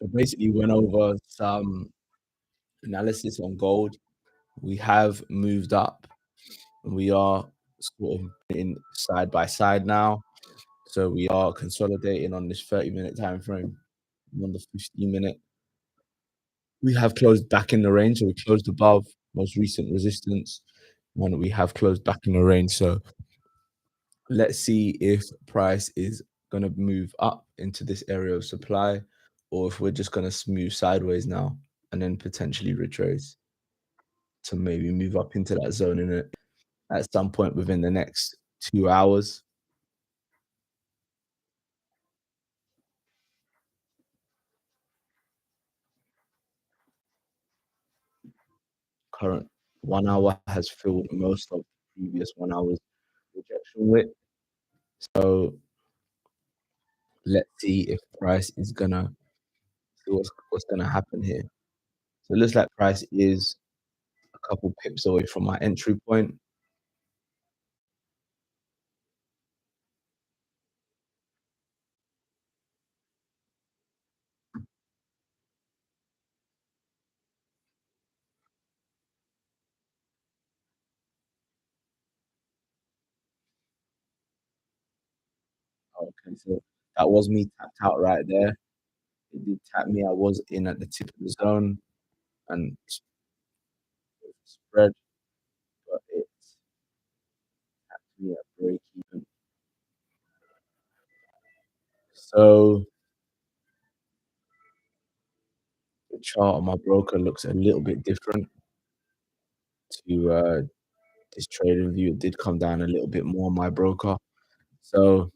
So basically went over some analysis on gold. We have moved up and we are sort of in side by side now. So we are consolidating on this 30-minute time frame. On the 15-minute, we have closed back in the range. So we closed above most recent resistance and we have closed back in the range. So let's see if price is going to move up into this area of supply or if we're just going to move sideways now and then potentially retrace to maybe move up into that zone in it at some point within the next 2 hours. Current 1 hour has filled most of the previous 1 hour's rejection width. So let's see if price is gonna see what's gonna happen here. So it looks like price is a couple pips away from my entry point. Okay, so that was me tapped out right there. It did tap me. I was in at the tip of the zone and spread, but it tapped me at break even. So the chart on my broker looks a little bit different to this trading view. It did come down a little bit more on my broker. So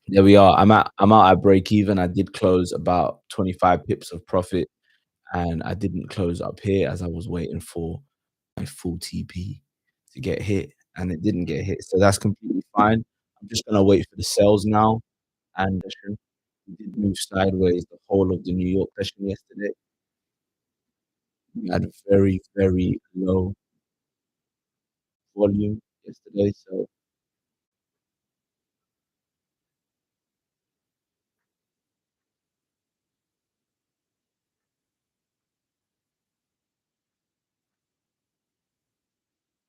there we are. I'm out at break even. I did close about 25 pips of profit, and I didn't close up here as I was waiting for my full TP to get hit, and it didn't get hit. So that's completely fine. I'm just gonna wait for the sales now. And we did move sideways the whole of the New York session yesterday. We had very, very low volume yesterday. So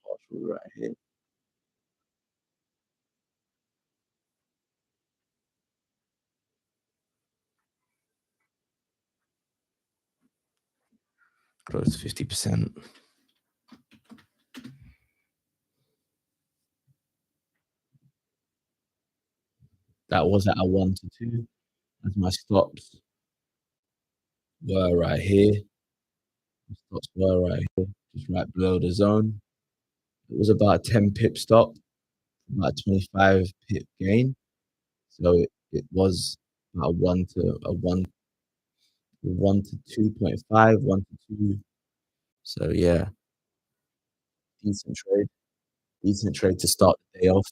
partial right here. Close to 50%. That was at a 1 to 2 as my stops were right here. My stops were right here, just right below the zone. It was about a 10 pip stop, about a 25 pip gain. So it was about 1 to 2.5, 1 to 2. So yeah, decent trade. Decent trade to start the day off.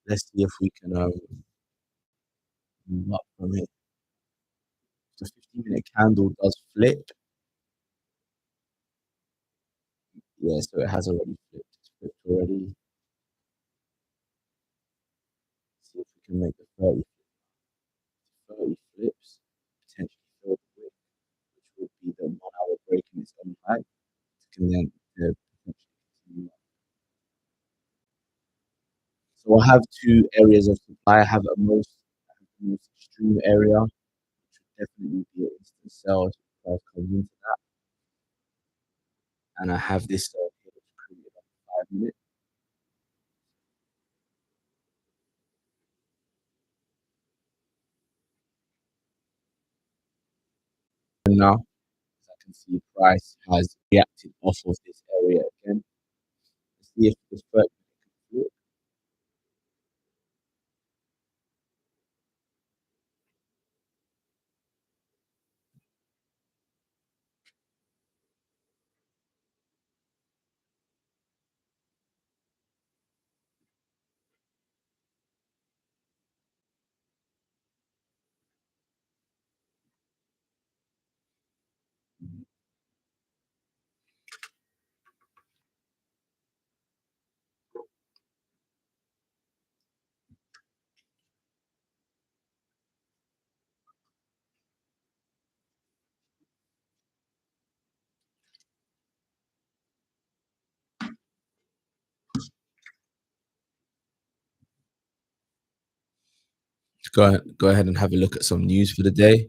Let's see if we can move up from it. The 15-minute candle does flip. Yeah, so it has already flipped. It's flipped already. See if we can make the 30 flips, potentially fill the wick, which would be the 1 hour break in its own right. Can then potentially continue. So I have two areas of supply. I have the most extreme area, which would definitely be an instant sell if price comes into that. And I have this here, which created on 5 minutes. And now, as I can see, price has reacted off of this area again. Let's see if this 30 can do it. Go ahead and have a look at some news for the day.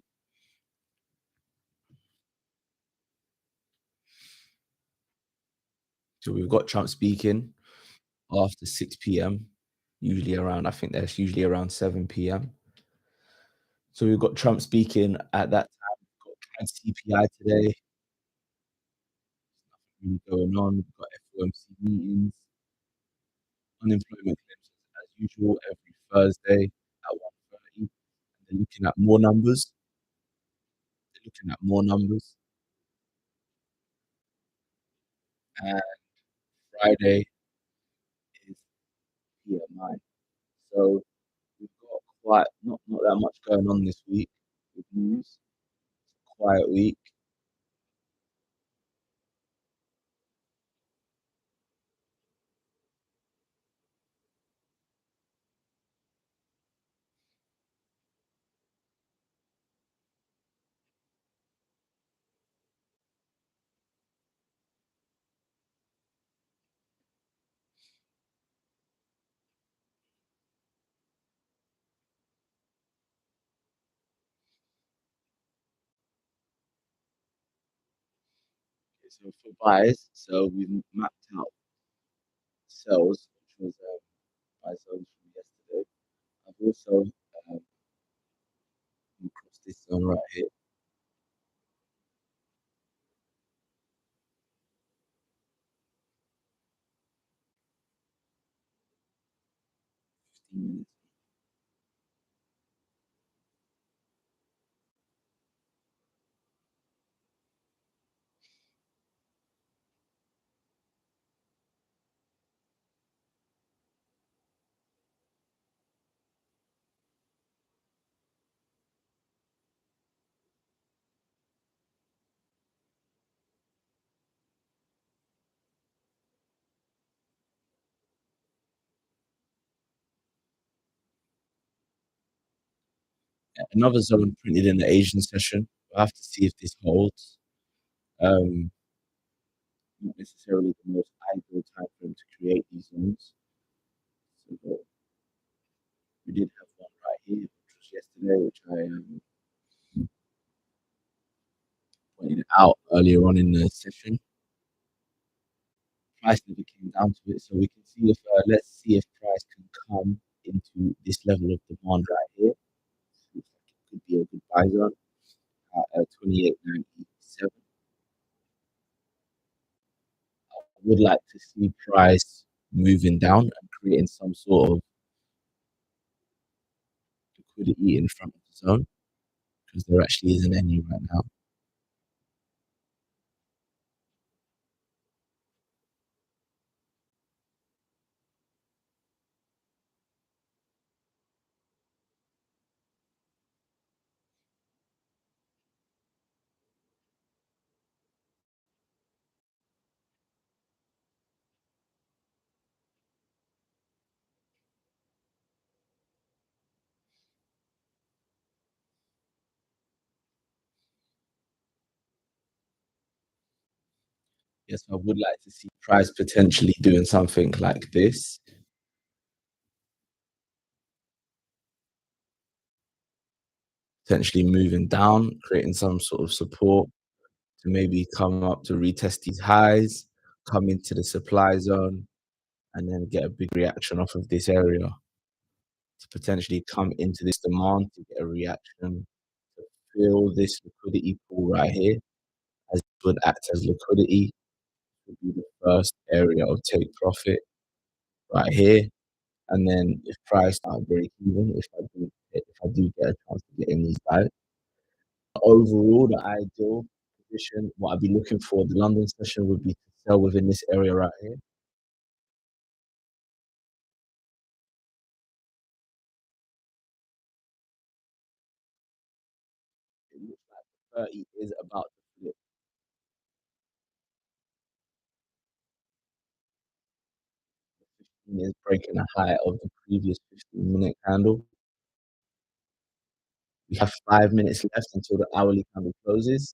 So we've got Trump speaking after 6 p.m., usually around, I think that's usually around 7 p.m. So we've got Trump speaking at that time. We've got CAD CPI today, really going on. We've got FOMC meetings, unemployment claims as usual every Thursday at 1:30. They're looking at more numbers. They're looking at more numbers. And Friday is PMI. So we've got quite not that much going on this week with news. Quiet week. So for buys, so we've mapped out sells, which was buy sells from yesterday. I've also crossed this zone right here. 15 minutes. Another zone printed in the Asian session. We'll have to see if this holds. Um, Not necessarily the most ideal time frame to create these zones. So we did have one right here, which was yesterday, which I pointed out earlier on in the session. Price never came down to it, so we can see if let's see if price can come into this level of demand right here. Looks like it could be a good buy zone at 28.97. I would like to see price moving down and creating some sort of liquidity in front of the zone because there actually isn't any right now. Yes, I would like to see price potentially doing something like this, potentially moving down, creating some sort of support to maybe come up to retest these highs, come into the supply zone, and then get a big reaction off of this area to potentially come into this demand to get a reaction to fill this liquidity pool right here as it would act as liquidity would be the first area of take profit right here. And then if price start break even, if I do get a chance to get in these buys. Overall, the ideal position, what I'd be looking for the London session would be to sell within this area right here. It looks like the 30 is about to flip. The 15 is breaking the high of the previous 15-minute candle. We have 5 minutes left until the hourly candle closes.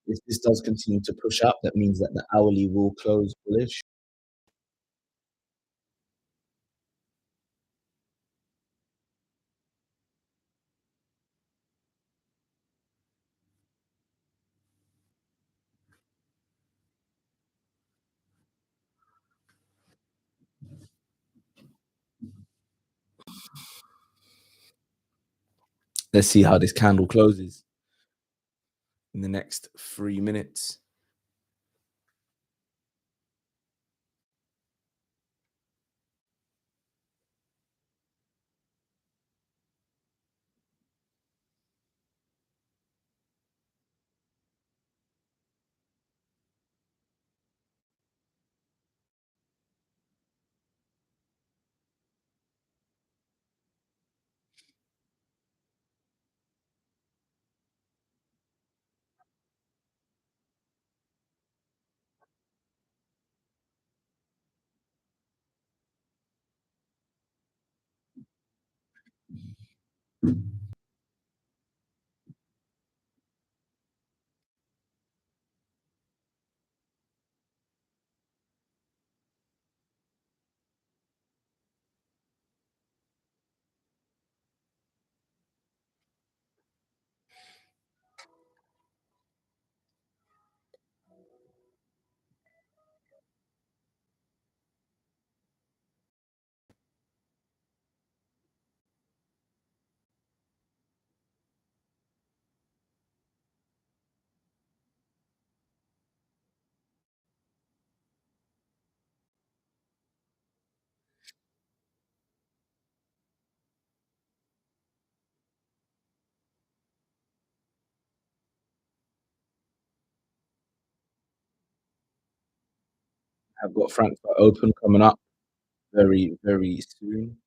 If this does continue to push up, that means that the hourly will close bullish. Let's see how this candle closes in the next 3 minutes. I've got Frankfurt Open coming up very, very soon.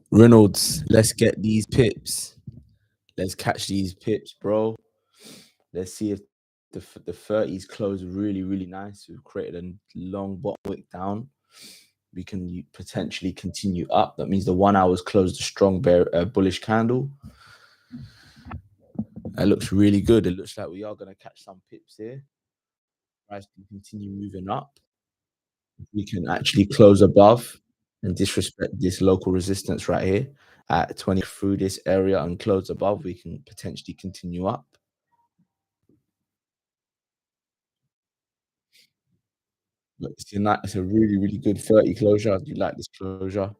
Reynolds, let's get these pips. Let's catch these pips, bro. Let's see if the 30s close really, really nice. We've created a long bottom wick down. We can potentially continue up. That means the 1 hour's closed a strong bullish candle. That looks really good. It looks like we are going to catch some pips here. Price can continue moving up. We can actually close above and disrespect this local resistance right here at 20 through this area and close above. We can potentially continue up. But it's a really, really good 30 closure. I do like this closure.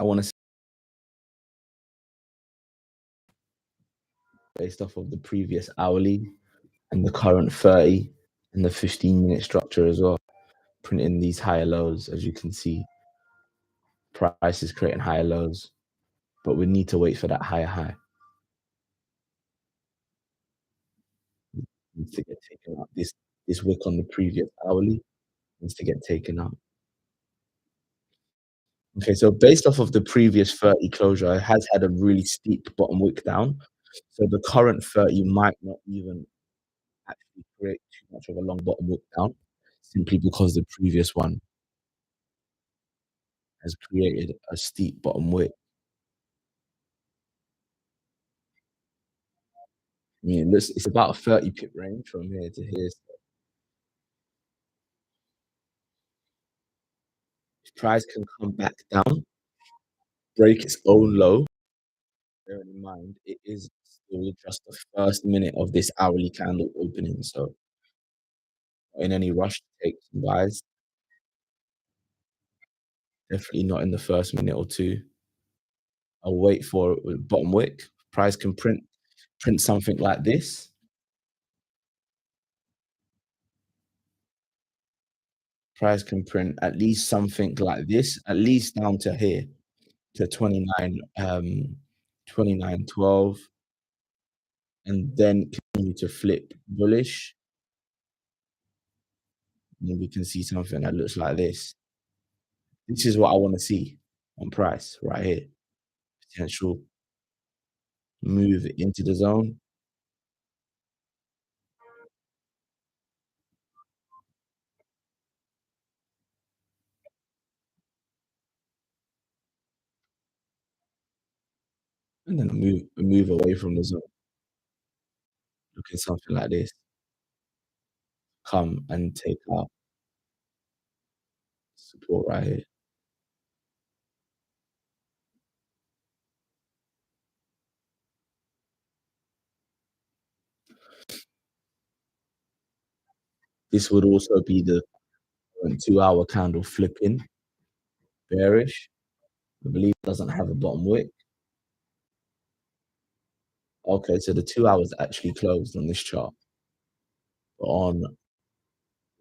I want to based off of the previous hourly and the current 30 and the 15-minute structure as well. Printing these higher lows, as you can see. Price is creating higher lows, but we need to wait for that higher high. It needs to get taken out. This wick on the previous hourly needs to get taken out. Okay, so based off of the previous 30 closure, it has had a really steep bottom wick down. So the current 30 might not even actually create too much of a long bottom wick down, simply because the previous one has created a steep bottom wick. I mean, it's about a 30 pip range from here to here. So if price can come back down, break its own low, bearing in mind it is still just the first minute of this hourly candle opening. So not in any rush to take some buys. Definitely not in the first minute or two. I'll wait for bottom wick. Price can print something like this. Price can print at least something like this, at least down to here, to 29, 29.12, and then continue to flip bullish. And then we can see something that looks like this. This is what I want to see on price right here. Potential move into the zone, and then a move away from the zone. Looking something like this. Come and take out support right here. This would also be the 2-hour candle flipping bearish. I believe it doesn't have a bottom wick. Okay, so the 2 hours actually closed on this chart, but on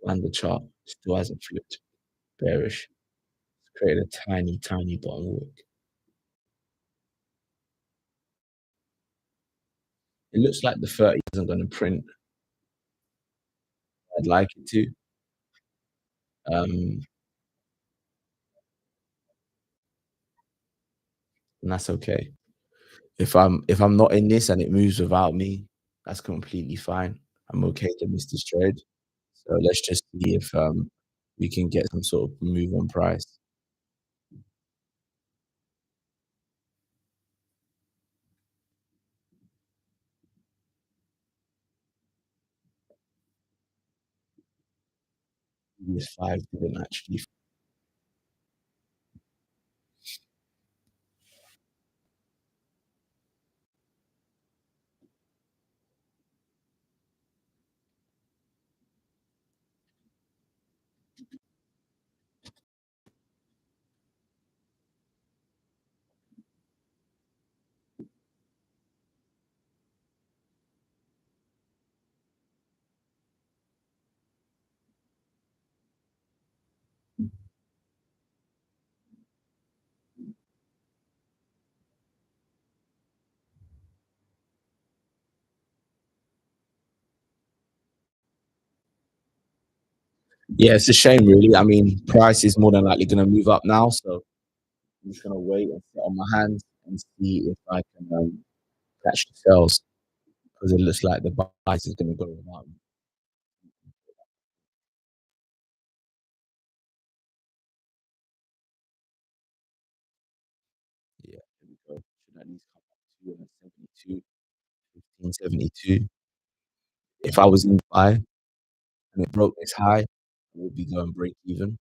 the chart still hasn't flipped bearish. It's created a tiny, tiny bottom wick. It looks like the 30 isn't going to print. I'd like it to. Um, and that's okay. If I'm not in this and it moves without me, that's completely fine. I'm okay to miss this trade. So let's just see if we can get some sort of move on price. This 5 didn't actually. Yeah, it's a shame, really. I mean, price is more than likely going to move up now, so I'm just going to wait and sit on my hands and see if I can catch the sells because it looks like the buys is going to go without me. Yeah, here we go. Should at least come up to 72, 1572. If I was in buy and it broke this high, I would be going break even.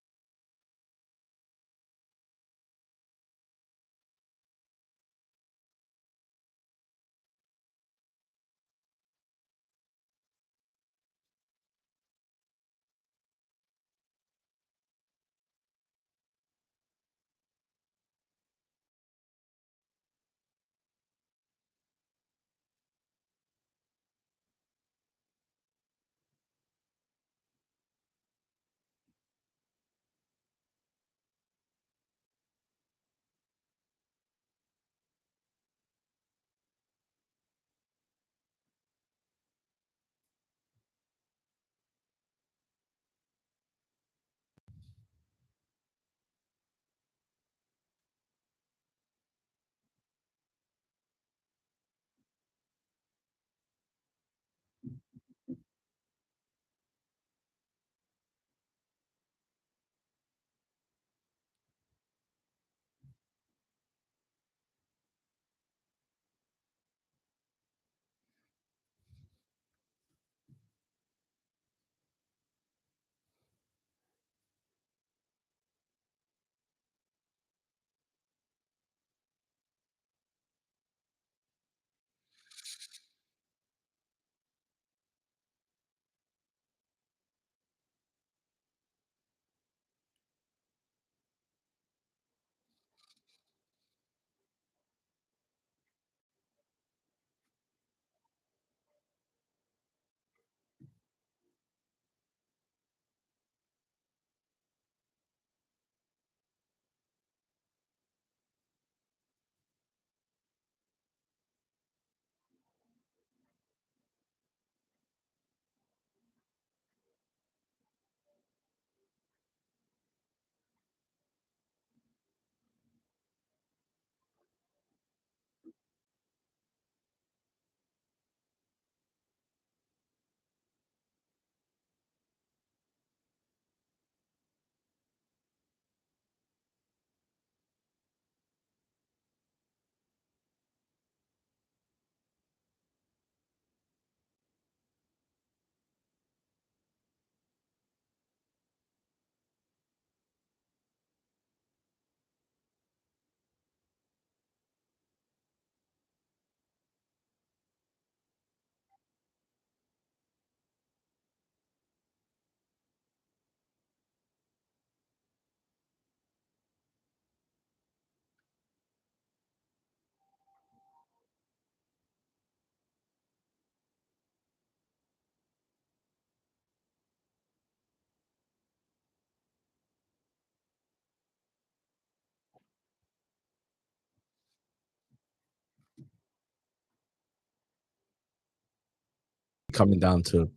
coming down to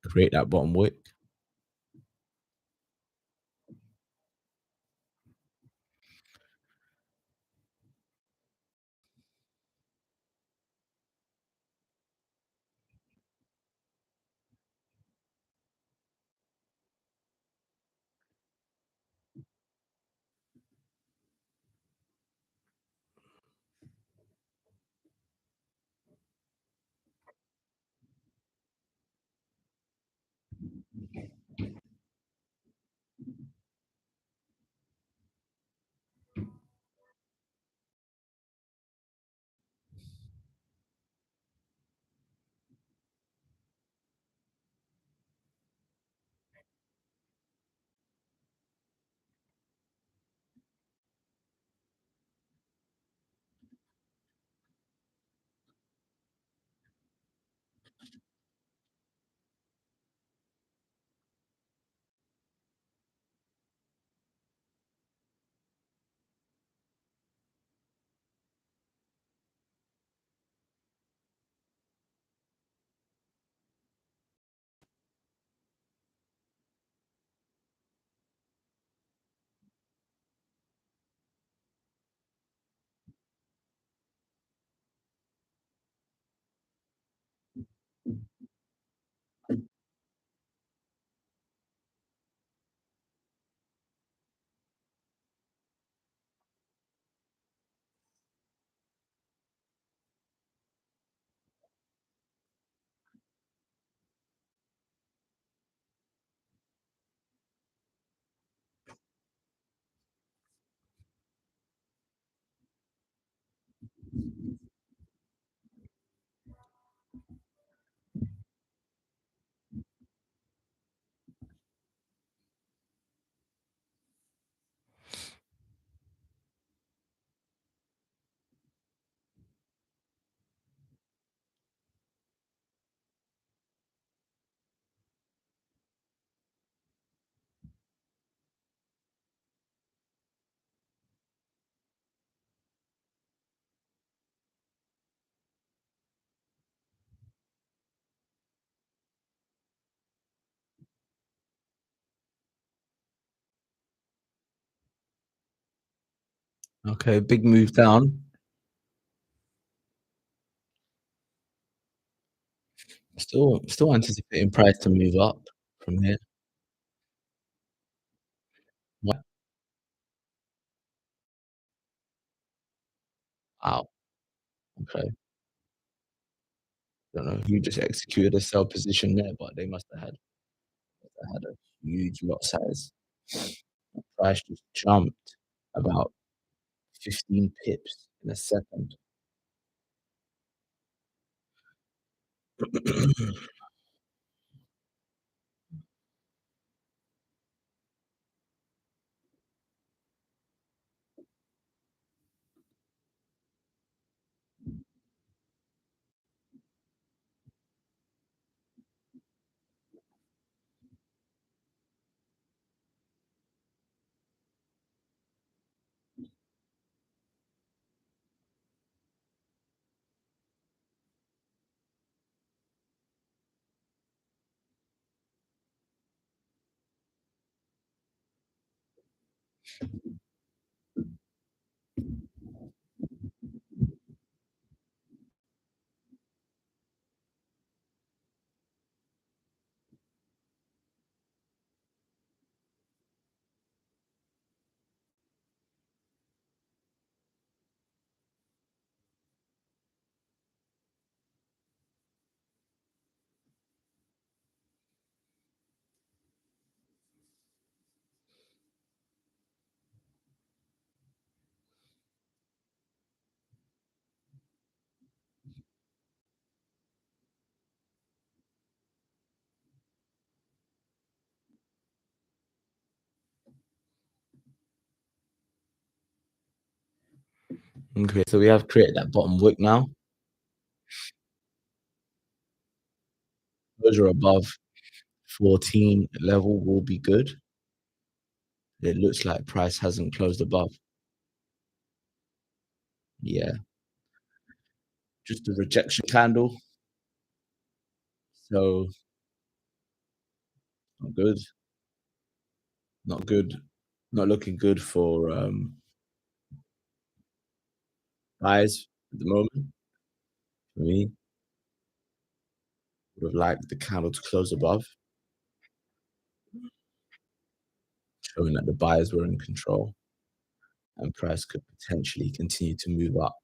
create that bottom wick. Okay, big move down. Still anticipating price to move up from here. Wow. Wow. Okay. Don't know who just executed a sell position there, but they must have had a huge lot size. The price just jumped about 15 pips in a second. Okay, so we have created that bottom wick now. Those are above 14 level will be good. It looks like price hasn't closed above. Yeah, just a rejection candle So not good, not good, not looking good for buys at the moment for me. Would have liked the candle to close above, showing that the buyers were in control and price could potentially continue to move up.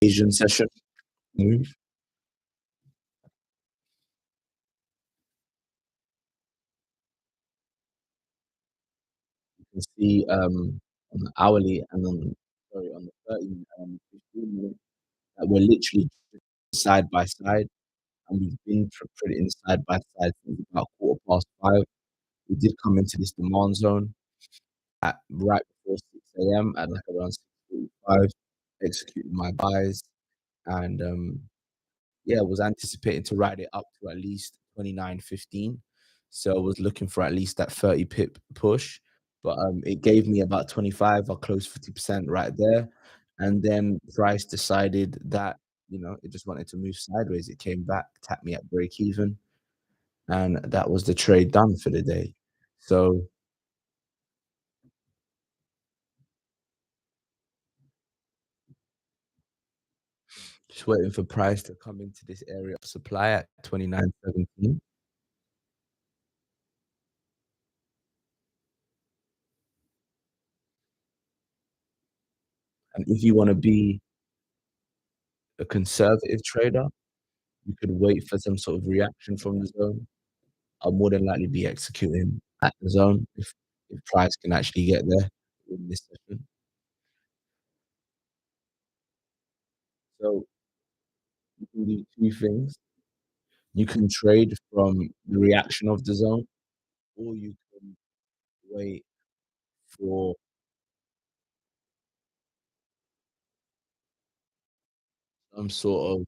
Asian session move. You can see on the hourly and on sorry on the 30 15 minute that we're literally side by side, and we've been pretty in side by side since about 5:15. We did come into this demand zone at right before 6 a.m. at like around 6:45, executed my buys, and yeah, was anticipating to ride it up to at least 29.15. So I was looking for at least that 30 pip push, but it gave me about 25 or close 50% right there. And then price decided that, it just wanted to move sideways. It came back, tapped me at break even, and that was the trade done for the day. So just waiting for price to come into this area of supply at 29.17. And if you want to be a conservative trader, you could wait for some sort of reaction from the zone. I'll more than likely be executing at the zone if price can actually get there in this session. So you can do two things. You can trade from the reaction of the zone, or you can wait for some sort of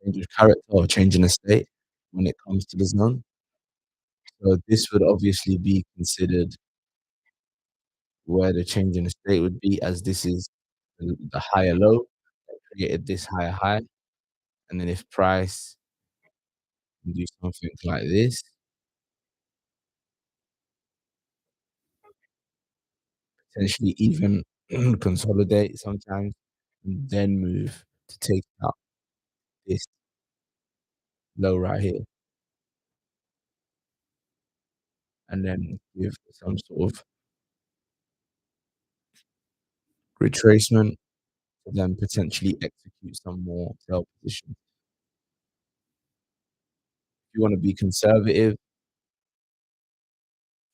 change of character or change in a state when it comes to the zone. So this would obviously be considered where the change in the state would be, as this is the higher low that created this higher high. And then if price can do something like this, potentially even consolidate sometimes, and then move to take out this low right here, and then give some sort of retracement to then potentially execute some more sell positions. If you want to be conservative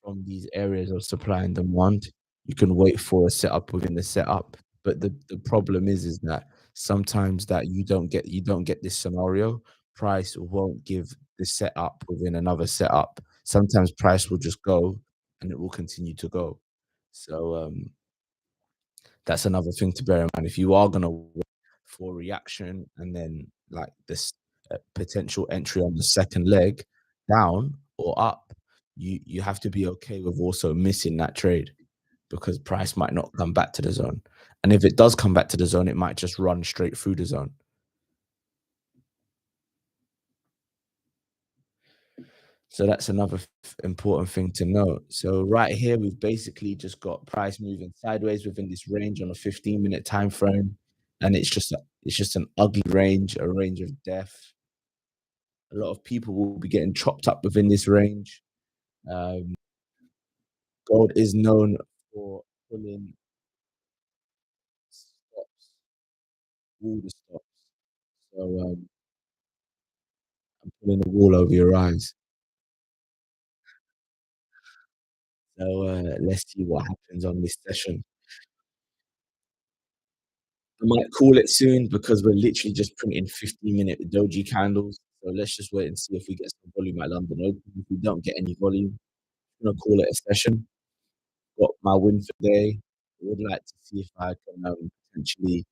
from these areas of supply and demand, you can wait for a setup within the setup. But the problem is that sometimes that you don't get this scenario. Price won't give the setup within another setup. Sometimes price will just go and it will continue to go. So that's another thing to bear in mind. If you are gonna wait for reaction and then like this potential entry on the second leg down or up, you have to be okay with also missing that trade because price might not come back to the zone. And if it does come back to the zone, it might just run straight through the zone. So that's another important thing to note. So right here, we've basically just got price moving sideways within this range on a 15-minute time frame, and it's just an ugly range, a range of death. A lot of people will be getting chopped up within this range. Um, Gold is known for pulling stops, all the stops. So I'm pulling the wall over your eyes. So let's see what happens on this session. I might call it soon because we're literally just printing 15-minute doji candles. So let's just wait and see if we get some volume at London Open. If we don't get any volume, I'm gonna call it a session. Got my win for the day. I would like to see if I can potentially.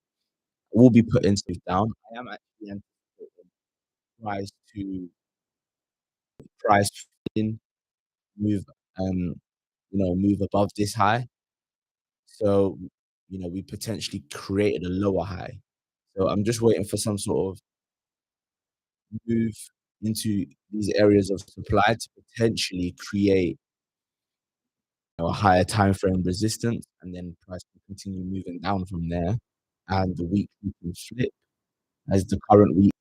I will be putting stuff down. I am actually anticipating price to price in move move above this high. So we potentially created a lower high. So I'm just waiting for some sort of move into these areas of supply to potentially create a higher time frame resistance, and then price will continue moving down from there, and the weekly can flip as the current week.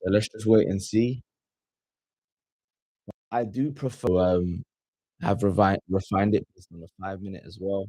So let's just wait and see. I do prefer have refined it based on a 5 minute as well.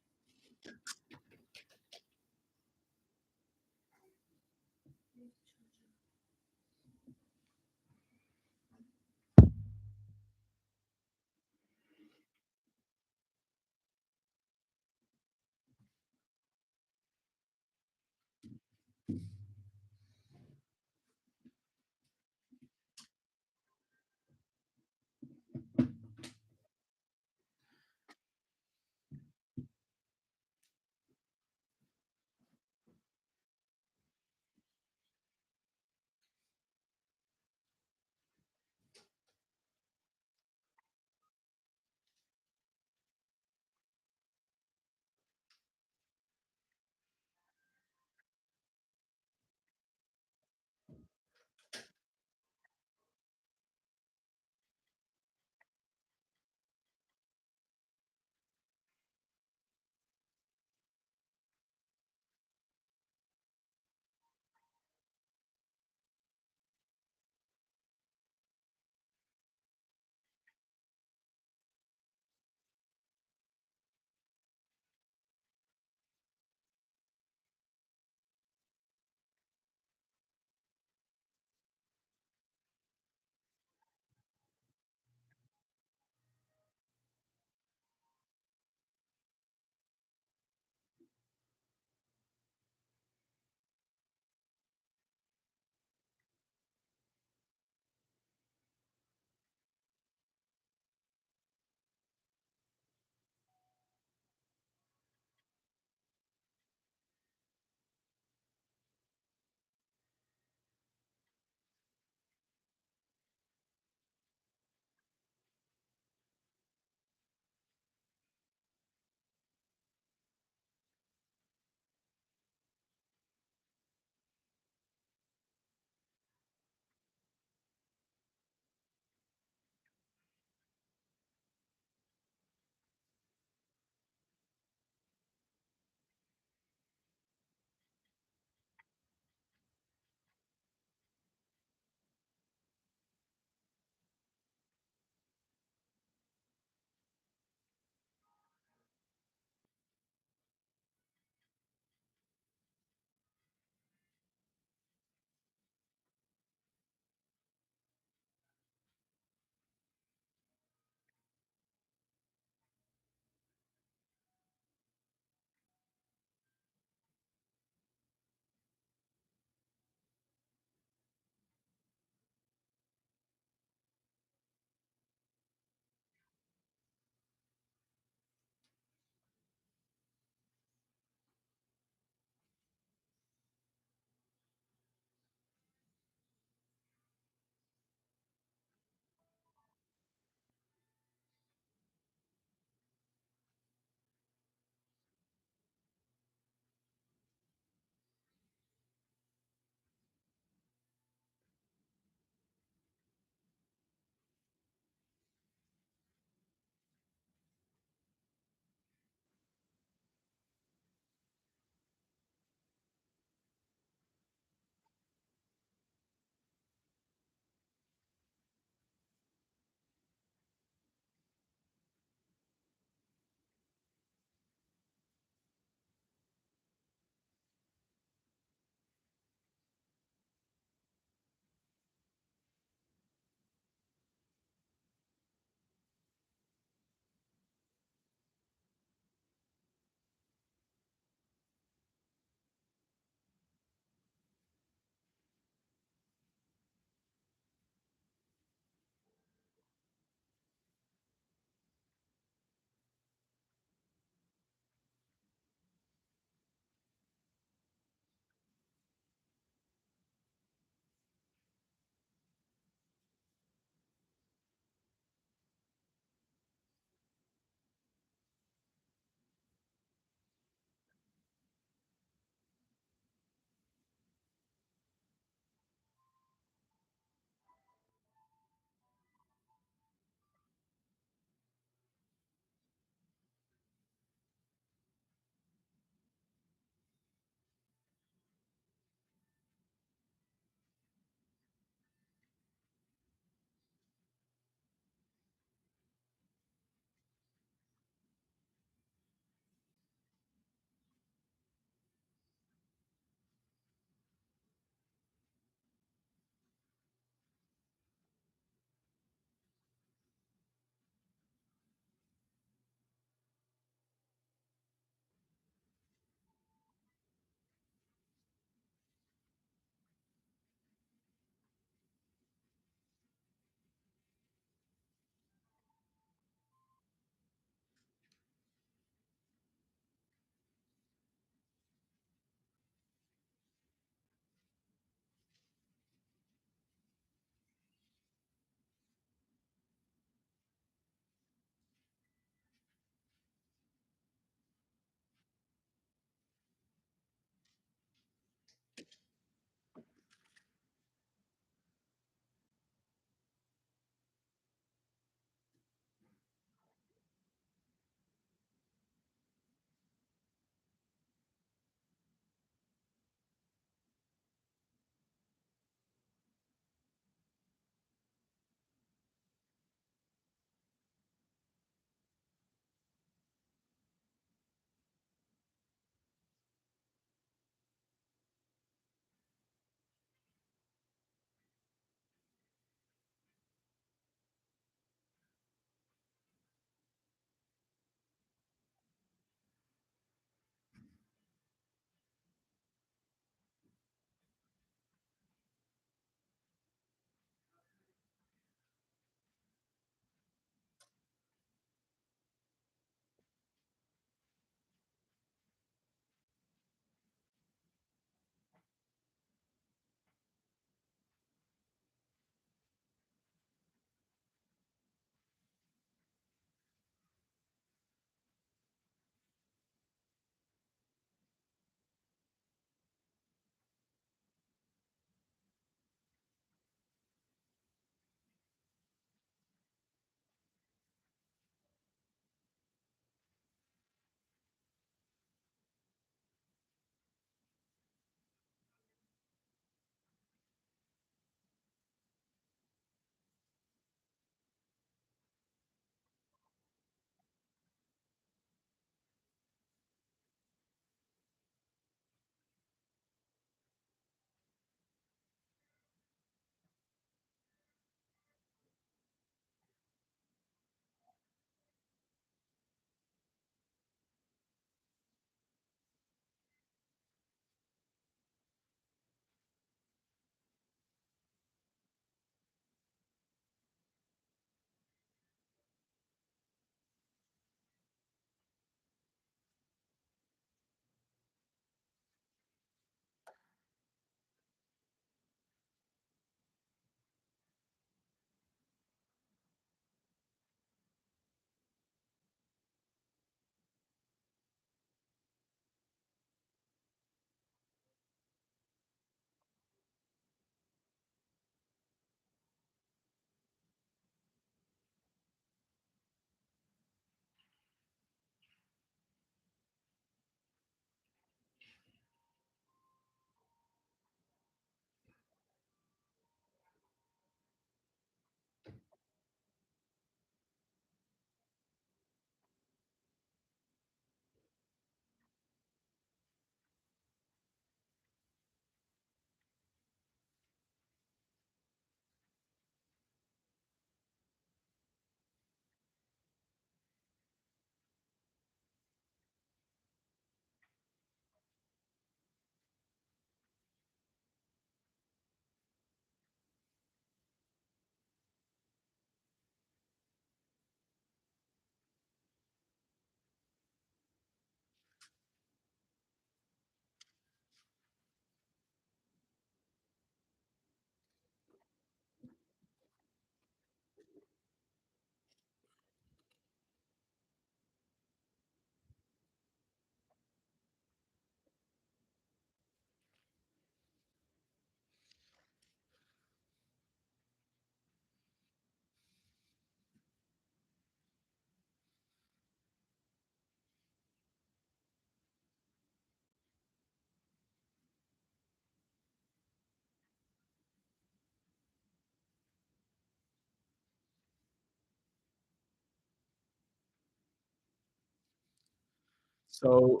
So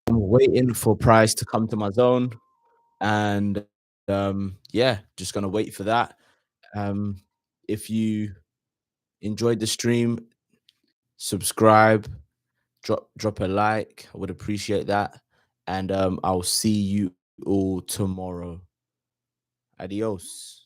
I'm waiting for Price to come to my zone, and yeah, just gonna wait for that. Um, if you enjoyed the stream, subscribe, drop a like. I would appreciate that. And I'll see you all tomorrow. Adios.